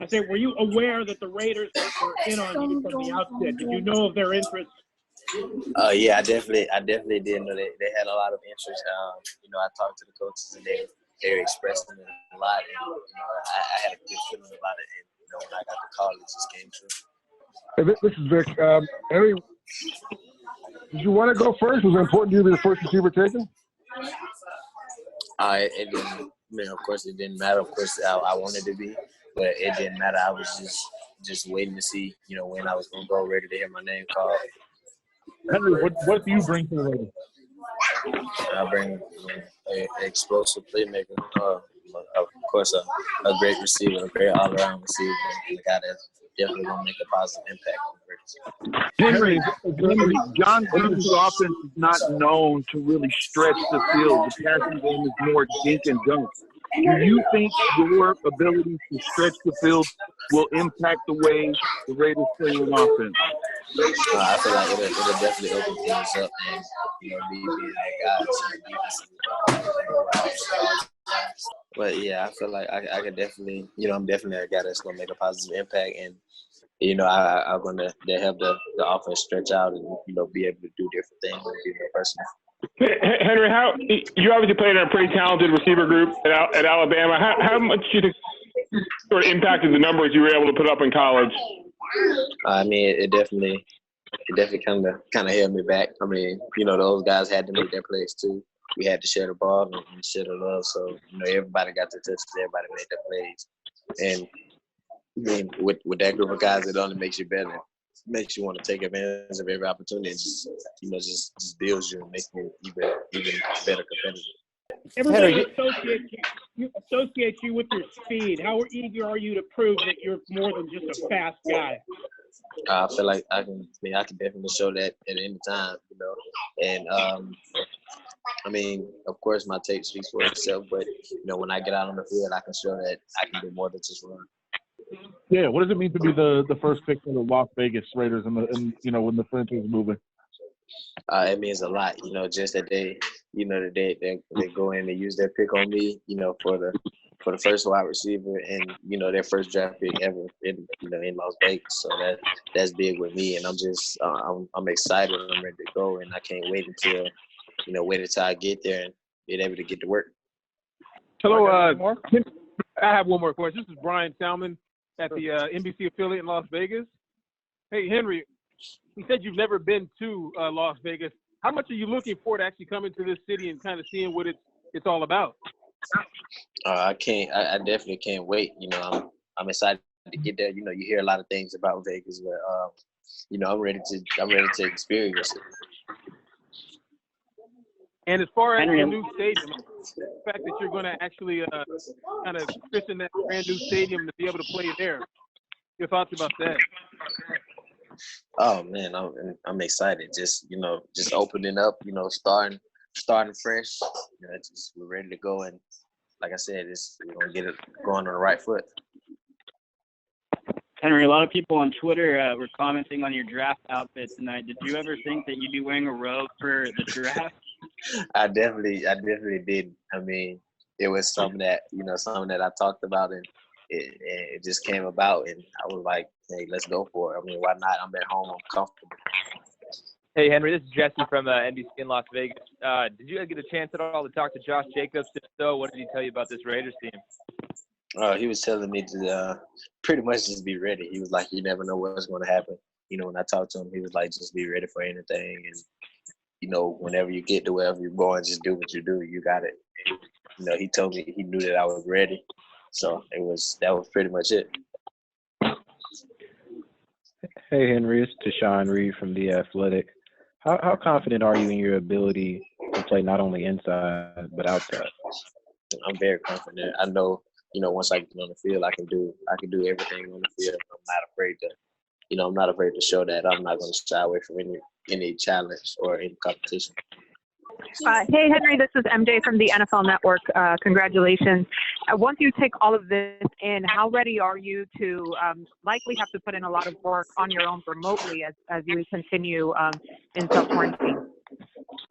I say, were you aware that the Raiders were in on you from the outset? Did you know of their interest? Yeah, I definitely did know they had a lot of interest. You know, I talked to the coaches and they were expressing it a lot. And, you know, I had a good feeling about it. And, you know, when I got the call, it just came true. Hey, this is Vic. Henry, did you want to go first? Was it important to you to be the first receiver taken? It didn't. I mean, of course, it didn't matter. Of course, I wanted to be, but it didn't matter. I was just waiting to see, you know, when I was gonna go, ready to hear my name called. Henry, what do you bring to the Raiders? I bring an explosive playmaker. Of course, a great receiver, a great all-around receiver, and a guy that's definitely gonna make a positive impact on the Raiders. Henry, John Gruden's offense is not known to really stretch the field. The passing game is more dink and dunk. Do you think your ability to stretch the field will impact the way the Raiders play on offense? I feel like it'll definitely open things up, and you know, me being that guy. But yeah, I feel like I could definitely, you know, I'm definitely a guy that's gonna make a positive impact, and you know, I'm gonna help the offense stretch out and, you know, be able to do different things and be more personal. Henry, you obviously played in a pretty talented receiver group at Alabama. How much do you think sort of impacted the numbers you were able to put up in college? I mean, it definitely kind of held me back. I mean, you know, those guys had to make their plays too. We had to share the ball and share the love. So, you know, everybody got their touches, everybody made their plays. And I mean, with that group of guys, it only makes you better. It makes you want to take advantage of every opportunity. And just, you know, just builds you and makes you even better competitive. Everybody associates you with your speed. How eager are you to prove that you're more than just a fast guy? I feel like I can definitely show that at any time, you know. And I mean, of course, my tape speaks for itself, but you know, when I get out on the field, I can show that I can do more than just run. Yeah, what does it mean to be the first pick for the Las Vegas Raiders and you know, when the franchise is moving? It means a lot, you know, just that they go in and use their pick on me, you know, for the first wide receiver and, you know, their first draft pick ever in Las Vegas. So that's big with me, and I'm just I'm excited. I'm ready to go, and I can't wait until I get there and be able to get to work. Hello, I have one more question. This is Brian Salmon at the NBC affiliate in Las Vegas. Hey, Henry, you said you've never been to Las Vegas. How much are you looking forward to actually coming to this city and kind of seeing what it's all about? I definitely can't wait. You know, I'm excited to get there. You know, you hear a lot of things about Vegas, but you know, I'm ready to experience it. And as far as the new stadium, the fact that you're going to actually kind of christen that brand new stadium to be able to play there, your thoughts about that? Oh man, I'm excited. Just opening up. You know, starting fresh. You know, we're ready to go, and like I said, we're gonna get it going on the right foot. Henry, a lot of people on Twitter were commenting on your draft outfit tonight. Did you ever think that you'd be wearing a robe for the draft? I definitely did. I mean, it was something that I talked about, and it just came about, and I was like, hey, let's go for it. I mean, why not? I'm at home, I'm comfortable. Hey, Henry, this is Jesse from NBC in Las Vegas. Did you get a chance at all to talk to Josh Jacobs? If so, what did he tell you about this Raiders team? He was telling me to pretty much just be ready. He was like, you never know what's going to happen. You know, when I talked to him, he was like, just be ready for anything. And, you know, whenever you get to wherever you're going, just do what you do. You got it. And, you know, he told me he knew that I was ready. So that was pretty much it. Hey, Henry, it's Tashawn Reed from The Athletic. How confident are you in your ability to play not only inside but outside? I'm very confident. I know, you know, once I get on the field, I can do everything on the field. I'm not afraid to show that. I'm not going to shy away from any challenge or any competition. Hey, Henry, this is MJ from the NFL Network. Congratulations. Once you take all of this in, how ready are you to likely have to put in a lot of work on your own remotely as you continue in self-quarantine?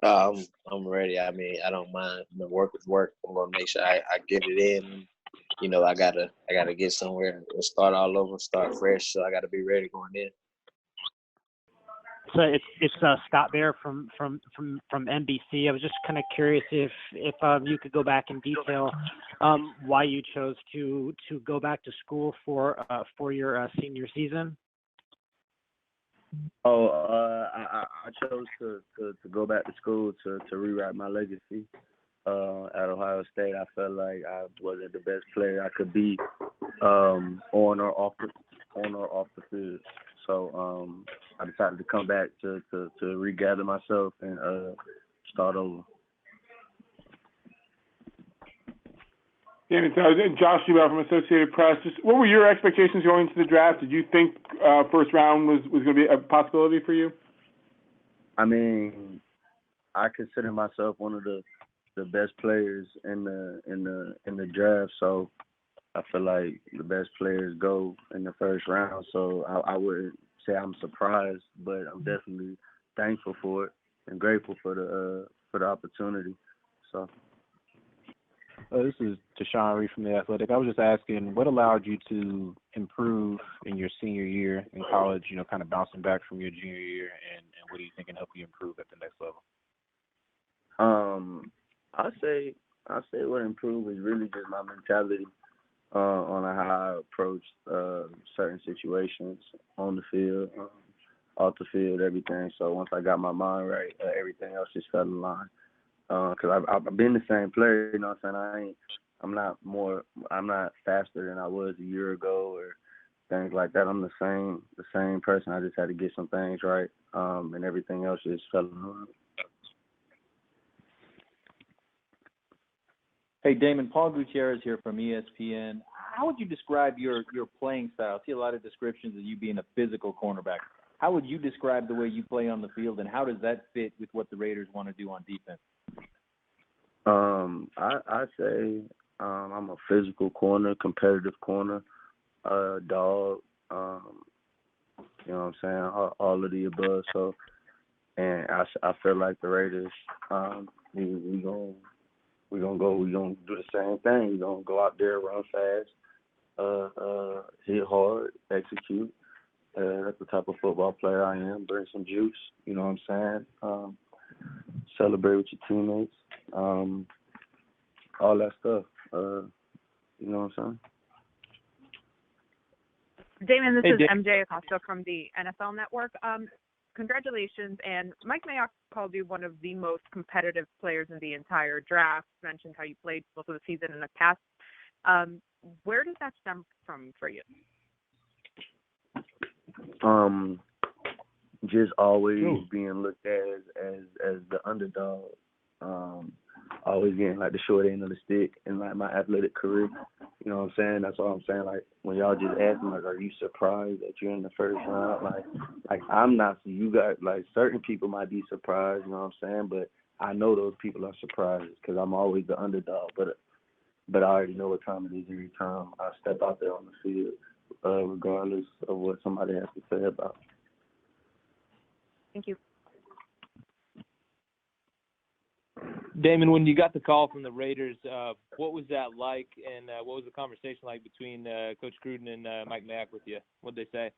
I'm ready. I mean, I don't mind. You know, work is work. I'm going to make sure I get it in, you know, I gotta get somewhere and start all over, start fresh. So I gotta be ready going in. So it's Scott Bear from NBC. I was just kind of curious if you could go back in detail why you chose to go back to school for your senior season. I chose to go back to school to rewrite my legacy. At Ohio State, I felt like I wasn't the best player I could be on or off the field. So I decided to come back to regather myself and start over. And Josh Dubois from Associated Press. Just what were your expectations going into the draft? Did you think first round was going to be a possibility for you? I mean, I consider myself one of the best players in the draft. So I feel like the best players go in the first round. So I wouldn't say I'm surprised, but I'm definitely thankful for it and grateful for the opportunity. So. This is Tashawn Reed from The Athletic. I was just asking, what allowed you to improve in your senior year in college, you know, kind of bouncing back from your junior year, and what do you think can help you improve at the next level? I say what improved is really just my mentality on how I approach certain situations on the field, off the field, everything. So once I got my mind right, everything else just fell in line. Because I've been the same player, you know what I'm saying? I'm not faster than I was a year ago or things like that. I'm the same person. I just had to get some things right, and everything else just fell in line. Hey, Damon, Paul Gutierrez here from ESPN. How would you describe your playing style? I see a lot of descriptions of you being a physical cornerback. How would you describe the way you play on the field, and how does that fit with what the Raiders want to do on defense? I say I'm a physical corner, competitive corner, dog. You know what I'm saying? All of the above. So, and I feel like the Raiders, we gonna do the same thing. We gonna go out there, run fast, hit hard, execute. That's the type of football player I am. Bring some juice. You know what I'm saying? Celebrate with your teammates. All that stuff. You know what I'm saying? Damon, this is MJ Acosta from the NFL Network. Congratulations. And Mike Mayock called you one of the most competitive players in the entire draft. Mentioned how you played most of the season in the past. Where does that stem from for you? Just always being looked at as the underdog. Always getting like the short end of the stick in like my athletic career. You know what I'm saying? That's all I'm saying. Like when y'all just ask me, like, are you surprised that you're in the first round? Like I'm not. You guys, like certain people might be surprised. You know what I'm saying? But I know those people are surprised because I'm always the underdog. But I already know what time it is every time I step out there on the field, regardless of what somebody has to say about it. Thank you. Damon, when you got the call from the Raiders, what was that like, and what was the conversation like between Coach Gruden and Mike Mayock with you? What did they say?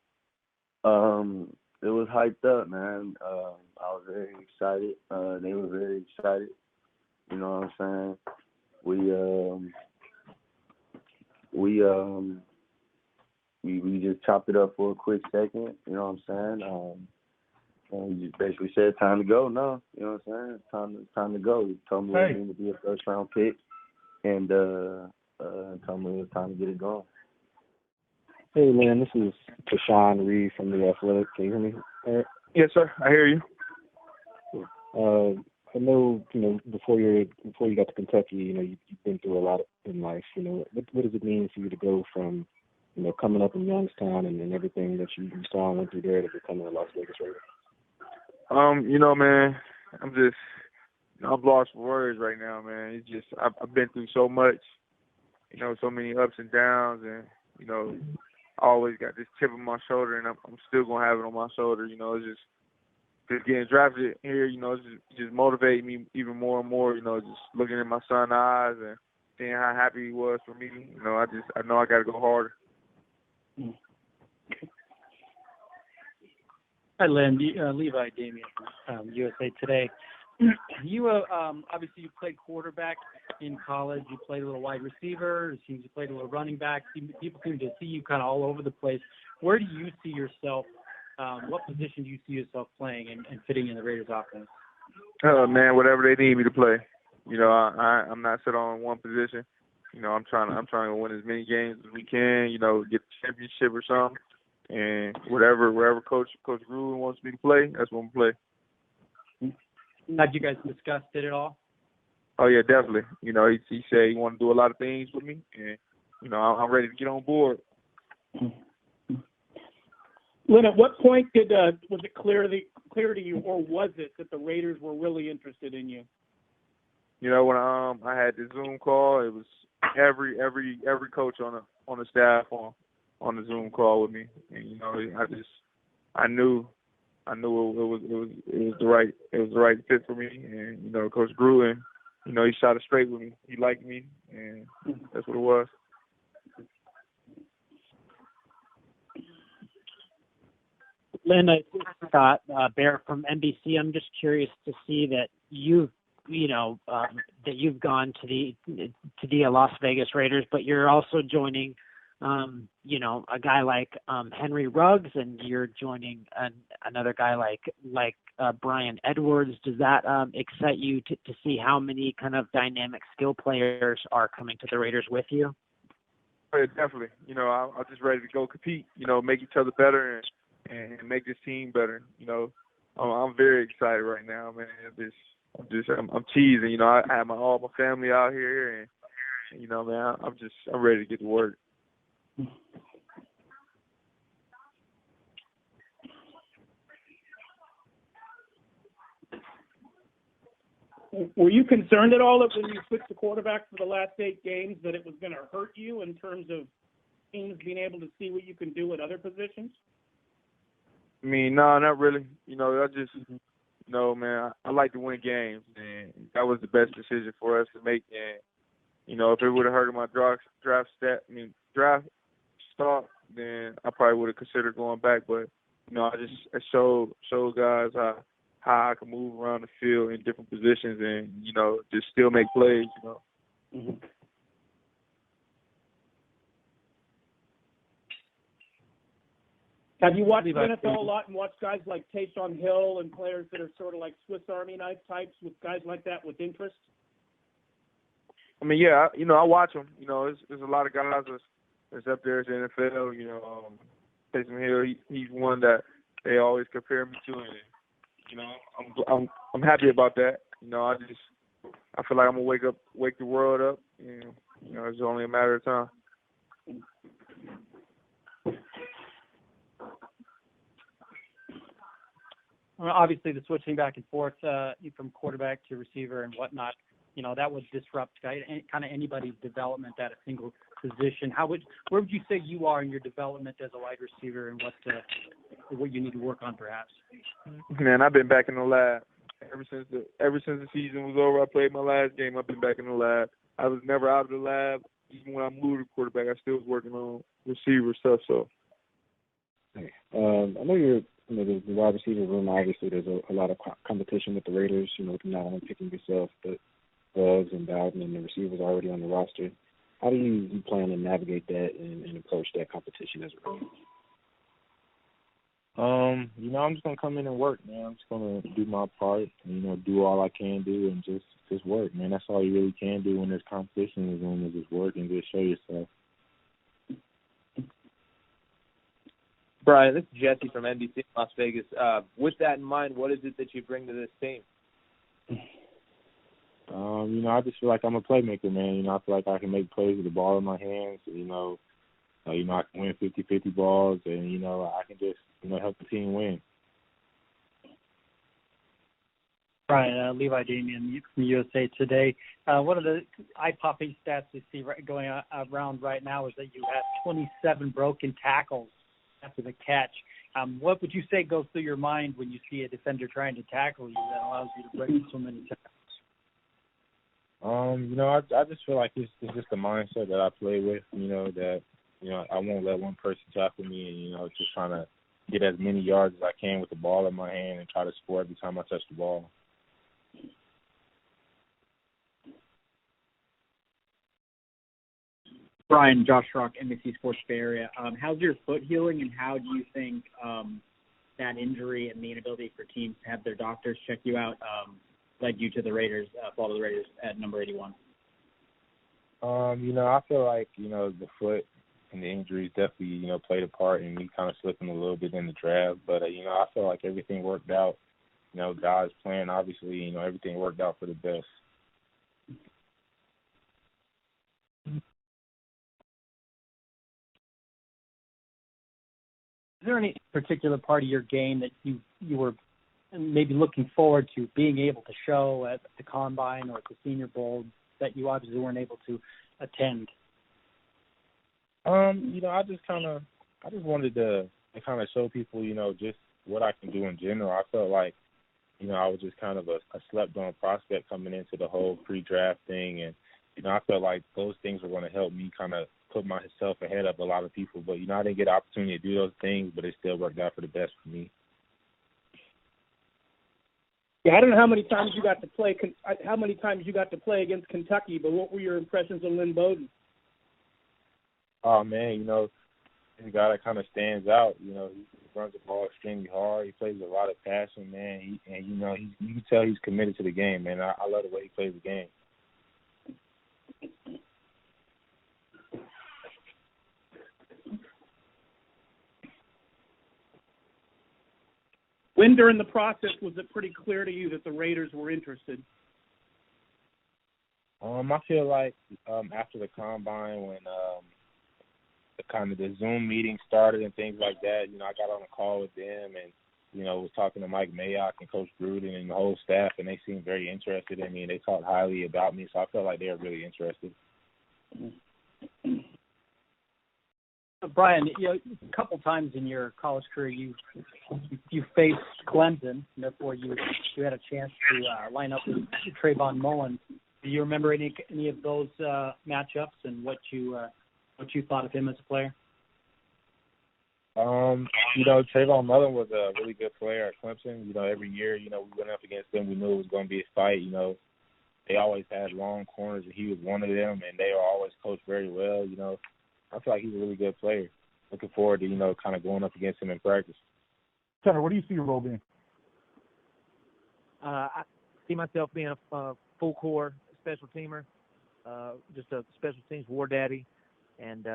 It was hyped up, man. I was very excited. They were very excited. You know what I'm saying? We just chopped it up for a quick second. You know what I'm saying? And he just basically said, "Time to go." No, you know what I'm saying? Time to go. He told me it was going to be a first round pick, and told me it was time to get it going. Hey, man, this is Tashawn Reed from The Athletic. Can you hear me? Yes, sir. I hear you. I know, before you got to Kentucky, you've been through a lot in life. What does it mean for you to go from, coming up in Youngstown and everything that you saw and went through there to becoming a Las Vegas Raider? Man, I'm lost for words right now, man. It's just I've been through so much, so many ups and downs, and I always got this chip on my shoulder, and I'm still gonna have it on my shoulder. It's just getting drafted here, it's just motivating me even more and more. Just looking in my son's eyes and seeing how happy he was for me. You know, I know I got to go harder. Hi, Lynn. Levi Damien from USA Today. You obviously you played quarterback in college. You played a little wide receiver. It seems you played a little running back. People seem to see you kind of all over the place. Where do you see yourself? What position do you see yourself playing and fitting in the Raiders offense? Man, whatever they need me to play. You know, I'm not set on one position. You know, I'm trying to win as many games as we can. You know, get the championship or something. And wherever Coach Gruden wants me to play, that's what I'm gonna play. Have you guys discussed it at all? Oh yeah, definitely. You know, he said he wanted to do a lot of things with me, and you know, I'm ready to get on board. Lynn, at what point was it clear to you, or was it that the Raiders were really interested in you? You know, when I had the Zoom call, it was every coach on the staff on the Zoom call with me, and you know, I knew it was the right fit for me, and you know, Coach Gruden, you know, he shot it straight with me. He liked me, and that's what it was. Lynn, Scott Bear from NBC. I'm just curious to see that you've gone to the Las Vegas Raiders, but you're also joining, a guy like Henry Ruggs, and you're joining another guy like Bryan Edwards. Does that excite you to see how many kind of dynamic skill players are coming to the Raiders with you? Yeah, definitely. You know, I'm just ready to go compete. You know, make each other better and make this team better. You know, I'm very excited right now, man. I'm cheesing. You know, I have all my family out here, and you know, man, I'm ready to get to work. Were you concerned at all that when you switched to quarterback for the last 8 games that it was going to hurt you in terms of teams being able to see what you can do at other positions? I mean, no, not really. You know, man, I like to win games, and that was the best decision for us to make. And you know, if it would have hurt my draft stock, then I probably would have considered going back. But you know, I showed guys how I can move around the field in different positions, and you know, just still make plays. You know. Mm-hmm. Have you watched NFL a lot and watched guys like Taysom Hill and players that are sort of like Swiss Army knife types with guys like that with interest? I mean, yeah, you know, I watch them. You know, there's a lot of guys that's up there at the NFL. You know, Taysom Hill, he's one that they always compare me to, and you know, I'm happy about that. You know, I feel like I'm gonna wake the world up, and you know, it's only a matter of time. Well, obviously, the switching back and forth from quarterback to receiver and whatnot, you know, that would disrupt kind of anybody's development at a single position. Where would you say you are in your development as a wide receiver, and what you need to work on, perhaps? Man, I've been back in the lab ever since the season was over. I played my last game. I've been back in the lab. I was never out of the lab. Even when I moved to quarterback, I still was working on receiver stuff. So, I know you're. You know, the wide receiver room, obviously, there's a lot of competition with the Raiders, you know, with not only picking yourself, but Ruggs and Bowden and the receivers already on the roster. How do you plan to navigate that and approach that competition as a Raider? You know, I'm just going to come in and work, man. I'm just going to do my part, and, you know, do all I can do and just work, man. That's all you really can do when there's competition is when you just work and just show yourself. Bryan, this is Jesse from NBC in Las Vegas. With that in mind, what is it that you bring to this team? You know, I just feel like I'm a playmaker, man. You know, I feel like I can make plays with the ball in my hands. You know, I can win 50-50 balls, and, you know, I can just, you know, help the team win. Bryan, Levi Damien from USA Today. One of the eye-popping stats we see going around right now is that you have 27 broken tackles after the catch. What would you say goes through your mind when you see a defender trying to tackle you that allows you to break so many tackles? I just feel like it's just a mindset that I play with, that, I won't let one person tackle me and, just trying to get as many yards as I can with the ball in my hand and try to score every time I touch the ball. Bryan, Josh Rock, NBC Sports Bay Area. How's your foot healing, and how do you think that injury and the inability for teams to have their doctors check you out led you to the Raiders, fall to the Raiders at number 81? I feel like, the foot and the injuries definitely, played a part in me kind of slipping a little bit in the draft. But, I feel like everything worked out. God's plan, obviously, everything worked out for the best. Is there any particular part of your game that you were maybe looking forward to being able to show at the Combine or at the Senior Bowl that you obviously weren't able to attend? I just wanted to kind of show people, just what I can do in general. I felt like, I was just kind of a slept-on prospect coming into the whole pre-draft thing, and, I felt like those things were going to help me kind of put myself ahead of a lot of people. But, I didn't get the opportunity to do those things, but it still worked out for the best for me. Yeah, I don't know how many times you got to play against Kentucky, but what were your impressions of LYNN Bowden? Oh man, he's a guy that kind of stands out. He runs the ball extremely hard. He plays with a lot of passion, man. You can tell he's committed to the game, man. I love the way he plays the game. When during the process was it pretty clear to you that the Raiders were interested? I feel like after the Combine, when the Zoom meeting started and things like that, I got on a call with them and, was talking to Mike Mayock and Coach Gruden and the whole staff, and they seemed very interested in me, and they talked highly about me, so I felt like they were really interested. Bryan, a couple times in your college career you faced Clemson, and therefore you had a chance to line up with Trayvon Mullen. Do you remember any of those matchups and what you thought of him as a player? Trayvon Mullen was a really good player at Clemson. Every year, we went up against them. We knew it was going to be a fight. They always had long corners, and he was one of them, and they were always coached very well. I feel like he's a really good player. Looking forward to, kind of going up against him in practice. Tanner, what do you see your role being? I see myself being a full core special teamer, just a special teams war daddy, and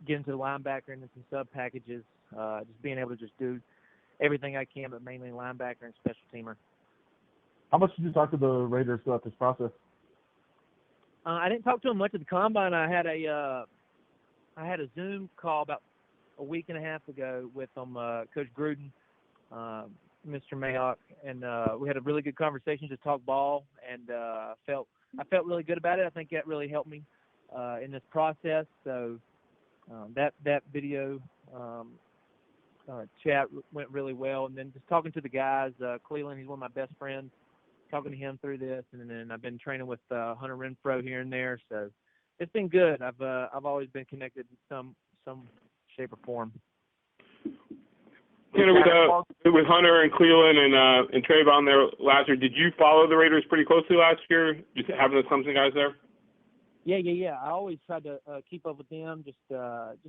getting to the linebacker and then some sub packages, just being able to just do everything I can, but mainly linebacker and special teamer. How much did you talk to the Raiders throughout this process? I didn't talk to them much at the Combine. I had a Zoom call about a week and a half ago with Coach Gruden, Mr. Mayock, and we had a really good conversation, just talk ball, and I felt really good about it. I think that really helped me in this process. So that video chat went really well, and then just talking to the guys, Cleveland, he's one of my best friends, talking to him through this, and then I've been training with Hunter Renfro here and there, so it's been good. I've always been connected in some shape or form. With Hunter and Cleveland and Trayvon there last year, did you follow the Raiders pretty closely last year, just having the Clemson guys there? Yeah. I always tried to keep up with them, just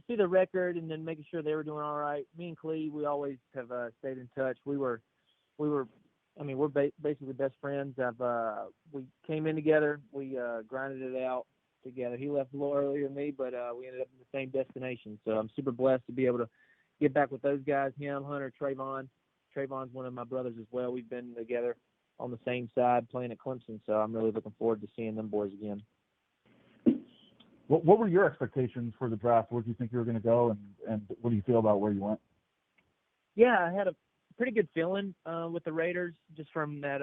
see the record and then making sure they were doing all right. Me and Cleve, we always have stayed in touch. We're basically best friends. We came in together. We grinded it out together. He left a little earlier than me, but we ended up in the same destination. So I'm super blessed to be able to get back with those guys, him, Hunter, Trayvon. Trayvon's one of my brothers as well. We've been together on the same side playing at Clemson, so I'm really looking forward to seeing them boys again. What were your expectations for the draft? Where do you think you were going to go, and what do you feel about where you went? Yeah, I had a pretty good feeling with the Raiders just from that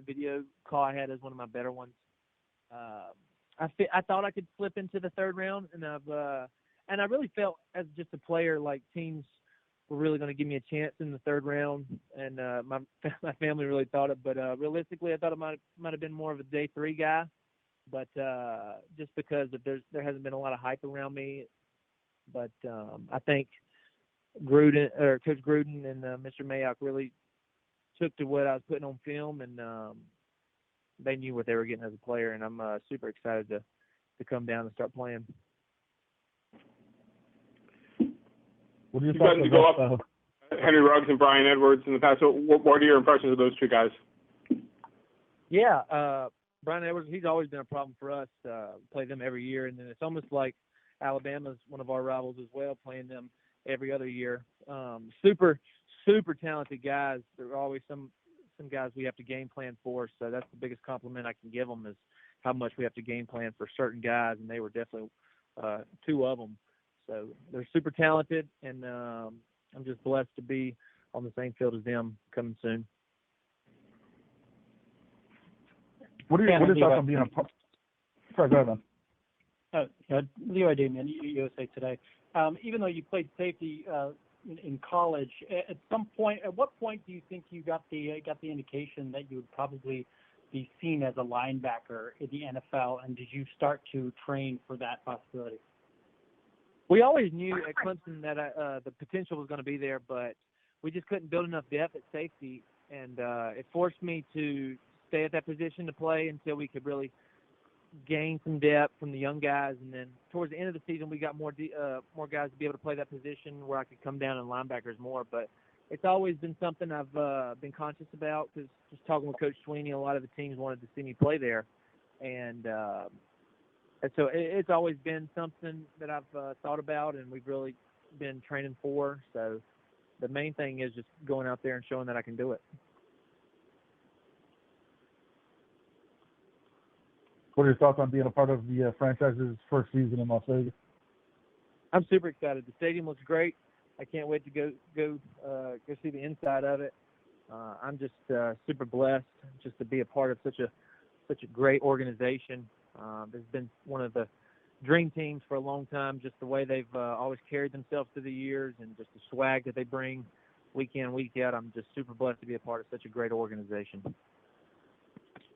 video call I had as one of my better ones. I thought I could slip into the third round, and I really felt as just a player like teams were really going to give me a chance in the third round, and my family really thought it. But realistically, I thought it might have been more of a day 3 guy. but just because there hasn't been a lot of hype around me. But I think Coach Gruden and Mr. Mayock really took to what I was putting on film, and they knew what they were getting as a player, and I'm super excited to come down and start playing. What are your You guys thoughts go about, up Henry Ruggs and Bryan Edwards in the past. So what are your impressions of those two guys? Yeah, Bryan Edwards, he's always been a problem for us. Play them every year, and then it's almost like Alabama's one of our rivals as well, playing them every other year. Super talented guys. There are always some guys we have to game plan for, so that's the biggest compliment I can give them is how much we have to game plan for certain guys, and they were definitely two of them. So they're super talented, and I'm just blessed to be on the same field as them coming soon. what are your thoughts on being a part? Sorry, go ahead, man. Leroy Damian, USA Today. Even though you played safety in college, at what point do you think you got the indication that you would probably be seen as a linebacker in the NFL, and did you start to train for that possibility? We always knew at Clemson that the potential was going to be there, but we just couldn't build enough depth at safety, and it forced me to stay at that position to play until we could really gain some depth from the young guys. And then towards the end of the season, we got more guys to be able to play that position where I could come down and linebackers more. But it's always been something I've been conscious about, because just talking with Coach Sweeney, a lot of the teams wanted to see me play there, and so it's always been something that I've thought about, and we've really been training for. So the main thing is just going out there and showing that I can do it. What are your thoughts on being a part of the franchise's first season in Las Vegas? I'm super excited. The stadium looks great. I can't wait to go see the inside of it. I'm just super blessed just to be a part of such a great organization. There's been one of the dream teams for a long time, just the way they've always carried themselves through the years, and just the swag that they bring week in, week out. I'm just super blessed to be a part of such a great organization.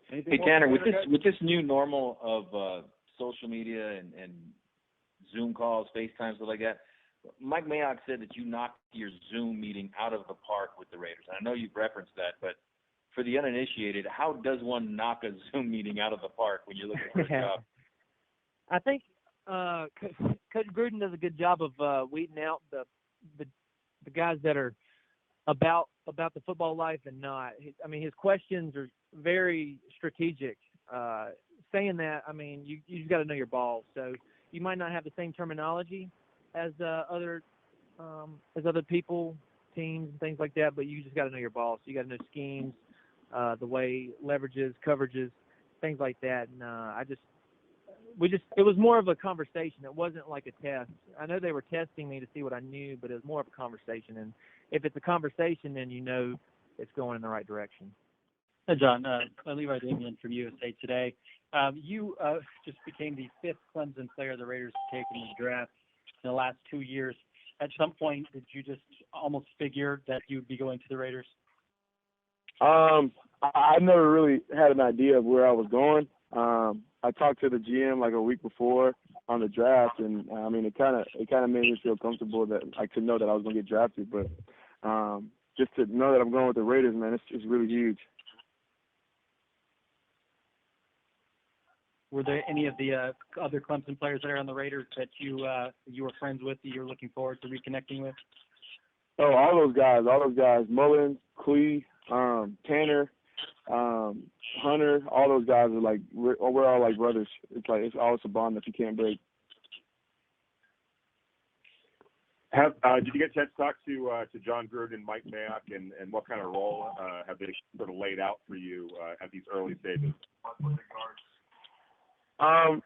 Hey, Tanner, with this new normal of social media and Zoom calls, FaceTime, stuff like that, Mike Mayock said that you knocked your Zoom meeting out of the park with the Raiders. And I know you've referenced that, but for the uninitiated, how does one knock a Zoom meeting out of the park when you're looking for a job? I think Coach Gruden does a good job of weeding out the guys that are about the football life and not. I mean, his questions are very strategic. Saying that, I mean, you just got to know your ball. So you might not have the same terminology as other people, teams, and things like that, but you just got to know your ball. So you got to know schemes, the way leverages, coverages, things like that. And it was more of a conversation. It wasn't like a test. I know they were testing me to see what I knew, but it was more of a conversation. And if it's a conversation, then you know it's going in the right direction. Hey, John, Leroy Damian from USA Today. You just became the 5th Clemson player the Raiders have taken in the draft in the last 2 years. At some point, did you just almost figure that you would be going to the Raiders? I never really had an idea of where I was going. I talked to the GM like a week before on the draft, and I mean, it kind of made me feel comfortable that I could know that I was going to get drafted. But just to know that I'm going with the Raiders, man, it's really huge. Were there any of the other Clemson players that are on the Raiders that you were friends with, that you're looking forward to reconnecting with? Oh, all those guys, Mullen, Clee, Tanner, Hunter, all those guys are like, we're all like brothers. It's always a bond that you can't break. Did you get a chance to talk to John Gruden, Mike Mayock, and what kind of role have they sort of laid out for you at these early stages?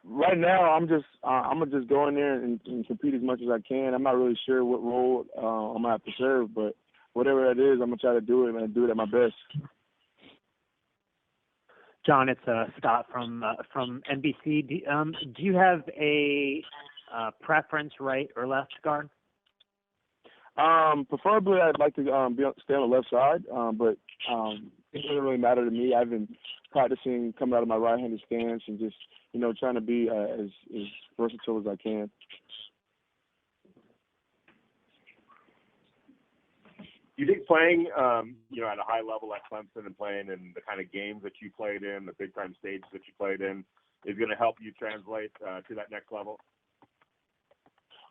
Right now, I'm gonna just go in there and compete as much as I can. I'm not really sure what role I'm gonna have to serve, but whatever that is, I'm gonna try to do it and do it at my best. John, it's Scott from NBC. Do you have a preference, right or left guard? Preferably, I'd like to stay on the left side, but it doesn't really matter to me. I haven't practicing coming out of my right-handed stance and just, you know, trying to be as versatile as I can. You think playing, you know, at a high level at Clemson and playing in the kind of games that you played in, the big-time stages that you played in, is going to help you translate to that next level?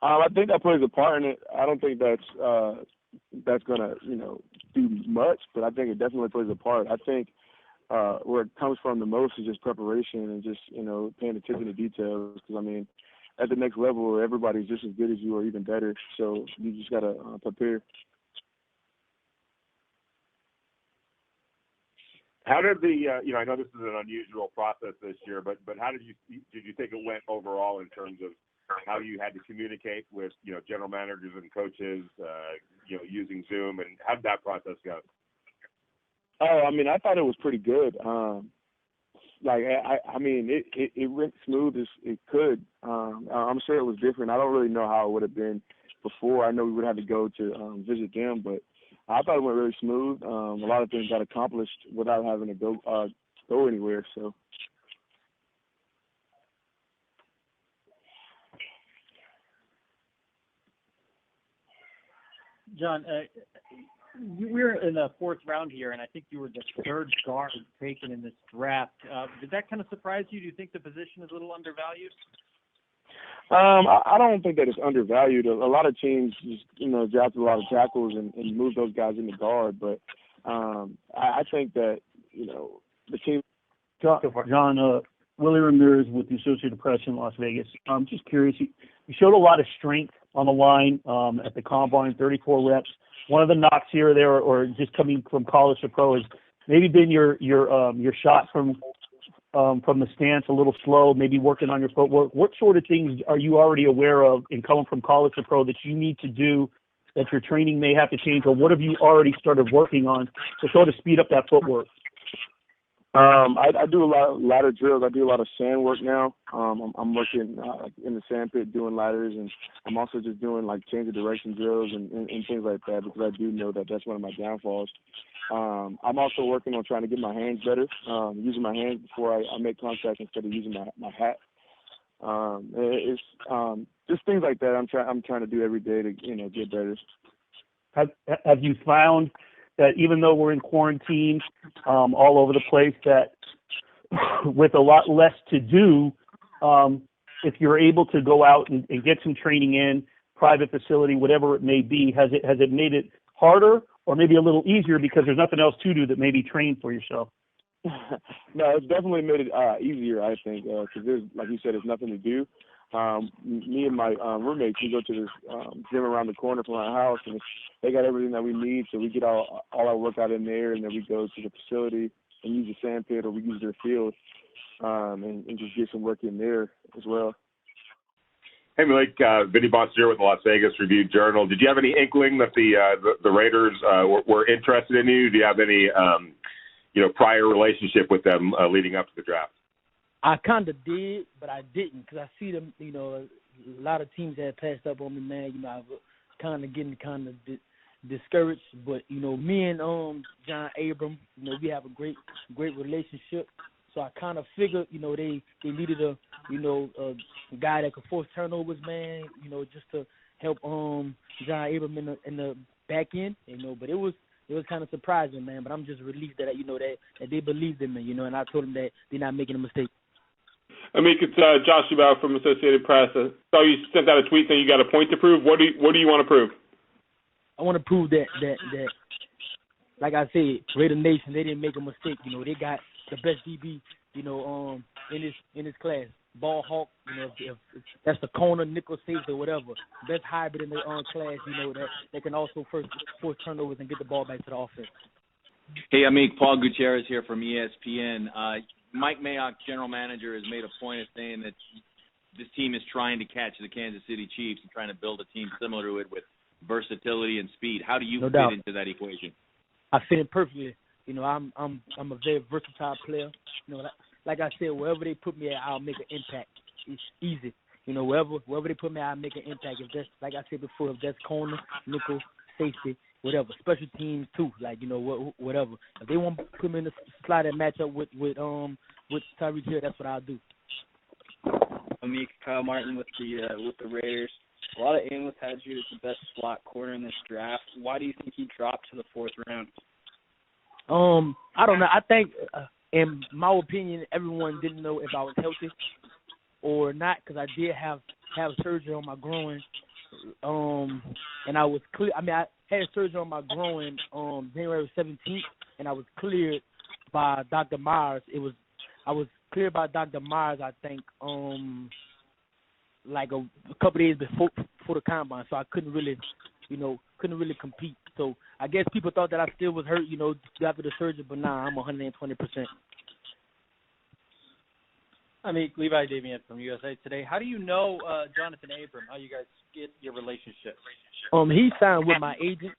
I think that plays a part in it. I don't think that's going to, you know, do much, but I think it definitely plays a part. I think where it comes from the most is just preparation and just, you know, paying attention to details. Because, I mean, at the next level, everybody's just as good as you or even better. So you just got to prepare. How did the, you know, I know this is an unusual process this year, but how did you think it went overall in terms of how you had to communicate with, you know, general managers and coaches, you know, using Zoom, and how did that process go? Oh, I mean, I thought it was pretty good. Like, I mean, it went smooth as it could. I'm sure it was different. I don't really know how it would have been before. I know we would have to go to visit them, but I thought it went really smooth. A lot of things got accomplished without having to go anywhere. So. John, we're in the fourth round here, and I think you were the third guard taken in this draft. Did that kind of surprise you? Do you think the position is a little undervalued? I don't think that it's undervalued. A lot of teams just, you know, drafted a lot of tackles and moved those guys into guard. But I think that, you know, the team. John, Willie Ramirez with the Associated Press in Las Vegas. I'm just curious. You showed a lot of strength on the line at the combine, 34 reps. One of the knocks here or there, or just coming from college to pro, has maybe been your shot from the stance a little slow, maybe working on your footwork. What sort of things are you already aware of in coming from college to pro that you need to do, that your training may have to change, or what have you already started working on to sort of speed up that footwork? I do a lot of ladder drills. I do a lot of sand work now. I'm working in the sand pit doing ladders, and I'm also just doing like change of direction drills and things like that, because I do know that that's one of my downfalls. I'm also working on trying to get my hands better, using my hands before I make contact instead of using my hat. It's just things like that I'm trying to do every day to, you know, get better. Have you found that even though we're in quarantine all over the place, that with a lot less to do, if you're able to go out and get some training in, private facility, whatever it may be, has it made it harder or maybe a little easier because there's nothing else to do that maybe train for yourself? No, it's definitely made it easier, I think, because there's, like you said, there's nothing to do. Me and my roommates, we go to this gym around the corner from our house, and they got everything that we need, so we get all our workout in there, and then we go to the facility and use the sand pit, or we use their field, and just get some work in there as well. Hey, Malik, Vinny Boss here with the Las Vegas Review-Journal. Did you have any inkling that the Raiders were interested in you? Do you have any prior relationship with them leading up to the draft? I kind of did, but I didn't, because I see them, a lot of teams that passed up on me, man. I was kind of getting discouraged. But, me and John Abram, we have a great relationship. So I kind of figured, they needed a guy that could force turnovers, man, just to help John Abram in the back end, But it was kind of surprising, man. But I'm just relieved that, that they believed in me, and I told them that they're not making a mistake. AMIK, it's Josh Dubow from Associated Press. So you sent out a tweet saying you got a point to prove. What do you want to prove? I want to prove that like I said, Raider Nation, they didn't make a mistake. They got the best DB, in his class. Ball hawk, if that's the corner, nickel safety, or whatever. Best hybrid in the class, that can also force turnovers and get the ball back to the offense. Hey, AMIK, Paul Gutierrez here from ESPN. Mike Mayock, general manager, has made a point of saying that this team is trying to catch the Kansas City Chiefs and trying to build a team similar to it with versatility and speed. How do you fit into that equation? I fit in perfectly. I'm a very versatile player. Like I said, wherever they put me at, I'll make an impact. It's easy. Wherever they put me, I'll make an impact. If that's, like I said before, if that's corner, nickel, safety, whatever, special teams too, like, you know, whatever. If they want to put me in the slot and match up with Tyreek Hill, that's what I'll do. AMIK, Kyle Martin with the Raiders. A lot of analysts had you as the best slot corner in this draft. Why do you think he dropped to the 4th round? I don't know. I think, in my opinion, everyone didn't know if I was healthy or not, because I did have surgery on my groin. And I was clear. I mean, I had surgery on my groin January 17th, and I was cleared by Dr. Myers. I was cleared by Dr. Myers, I think, like a couple days before the combine, so I couldn't really compete. So I guess people thought that I still was hurt, you know, after the surgery, but nah, I'm 120%. Levi Davian from USA Today. How do you know Jonathan Abram? How you guys get your relationship? He signed with my agent,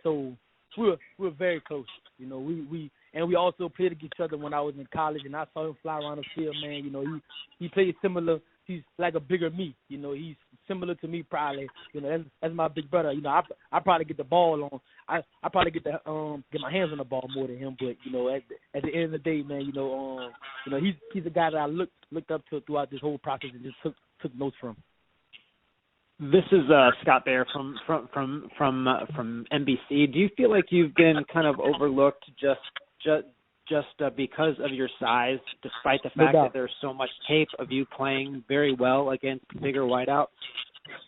so we're very close. You know, we also played against each other when I was in college, and I saw him fly around the field, man. You know, he plays similar. He's like a bigger me. You know, he's similar to me probably. You know, that's my big brother. You know, I probably get the ball on. I probably get my hands on the ball more than him. But you know, at the end of the day, man, you know, he's a guy that I looked up to throughout this whole process and just took notes from. This is Scott Bair from NBC. Do you feel like you've been kind of overlooked just because of your size, despite the fact that there's so much tape of you playing very well against bigger wideouts?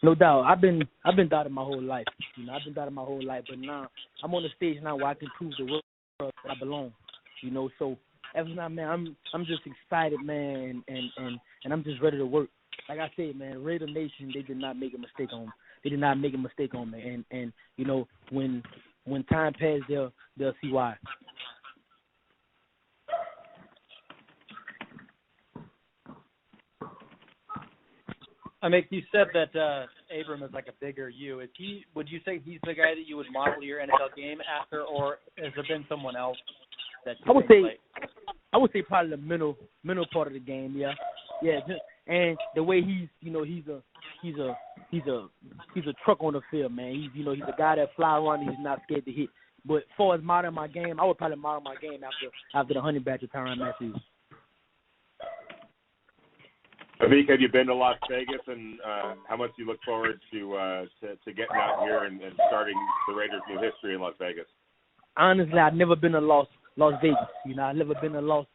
No doubt. I've been doubted my whole life. You know, I've been doubted my whole life, but now I'm on the stage now where I can prove the world that I belong. You know, so every now, man, I'm just excited, man, and I'm just ready to work. Like I said, man, Raider Nation, they did not make a mistake on me. They did not make a mistake on me, and you know, when time passes, they'll see why. AMIK, you said that Abram is like a bigger you. Would you say he's the guy that you would model your NFL game after, or has there been someone else that you I would say probably the mental part of the game, yeah. And the way he's a truck on the field, man. He's a guy that fly around and he's not scared to hit. But as far as modeling my game, I would probably model my game after the Honey Badger Tyrann Matthews. AMIK, have you been to Las Vegas, and how much do you look forward to getting out here and starting the Raiders' new history in Las Vegas? Honestly, I've never been to Las Vegas. You know, I've never been to Las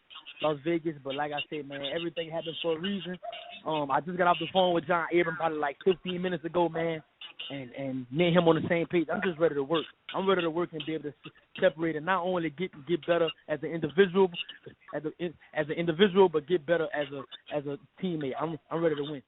Vegas, but like I said, man, everything happens for a reason. I just got off the phone with John Abram probably like 15 minutes ago, man, and me and him on the same page. I'm just ready to work. I'm ready to work and be able to separate and not only get better as an individual, but get better as a teammate. I'm ready to win.